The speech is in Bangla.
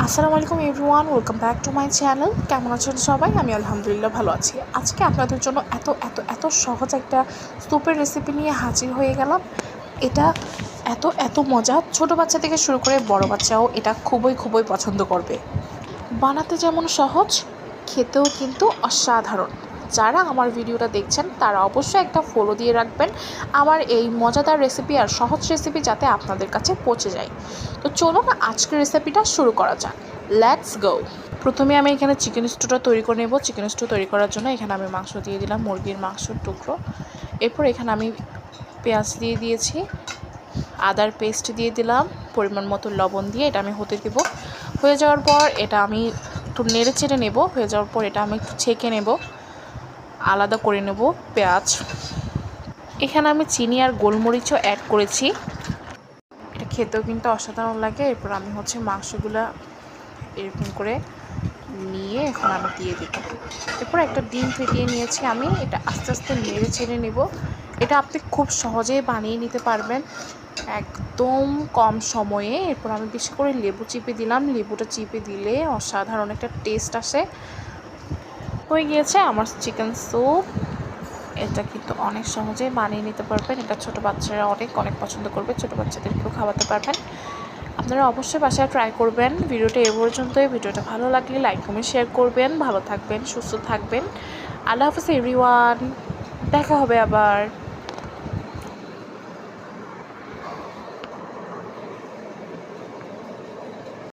আসসালামু আলাইকুম everyone, welcome back to my channel. কেমন আছেন সবাই? আমি আলহামদুলিল্লাহ ভালো আছি। আজকে আপনাদের জন্য এত সহজ একটা স্যুপের রেসিপি নিয়ে হাজির হয়ে গেলাম। এটা এত মজা, ছোট বাচ্চা থেকে শুরু করে বড় বাচ্চাও এটা খুবই পছন্দ করবে। বানাতে যেমন সহজ, খেতেও কিন্তু অসাধারণ। যারা আমার ভিডিওটা দেখছেন তারা অবশ্যই একটা ফলো দিয়ে রাখবেন আমার এই মজাদার রেসিপি আর সহজ রেসিপি যাতে আপনাদের কাছে পৌঁছে যায়। তো চলুন আজকের রেসিপিটা শুরু করা যাক। Let's go. প্রথমে আমি এখানে চিকেন স্টুটা তৈরি করে নেব। চিকেন স্টু তৈরি করার জন্য এখানে আমি মাংস দিয়ে দিলাম, মুরগির মাংসর টুকরো। এরপর এখানে আমি পেঁয়াজ দিয়ে দিয়েছি, আদার পেস্ট দিয়ে দিলাম, পরিমাণ মতো লবণ দিয়ে এটা আমি হতে দেব। হয়ে যাওয়ার পর এটা আমি একটু নেড়ে চেড়ে নেব। হয়ে যাওয়ার পর এটা আমি একটু ছেঁকে নেব, আলাদা করে নেব পেঁয়াজ। এখানে আমি চিনি আর গোলমরিচও অ্যাড করেছি, এটা খেতেও কিন্তু অসাধারণ লাগে। এরপর আমি মাংসগুলো এরকম করে নিয়ে এখন আমি দিয়ে দেব। এরপর একটা ডিম ফেটিয়ে নিয়েছি আমি, এটা আস্তে আস্তে নেড়ে চেড়ে নেব। এটা আপনি খুব সহজেই বানিয়ে নিতে পারবেন একদম কম সময়ে। এরপর আমি বেশি করে লেবু চিপে দিলাম, লেবুটা চিপে দিলে অসাধারণ একটা টেস্ট আসে। হয়ে গিয়েছে আমার চিকেন স্যুপ। এটা কিন্তু অনেক সহজেই বানিয়ে নিতে পারবেন। এটা ছোটো বাচ্চারা অনেক পছন্দ করবে, ছোটো বাচ্চাদেরকেও খাওয়াতে পারবেন। আপনারা অবশ্যই বাসায় ট্রাই করবেন। ভিডিওটা এ পর্যন্তই। ভিডিওটা ভালো লাগলে লাইক কমেন্ট শেয়ার করবেন। ভালো থাকবেন, সুস্থ থাকবেন। আল্লাহ হাফেজ এভরিওয়ান, দেখা হবে আবার।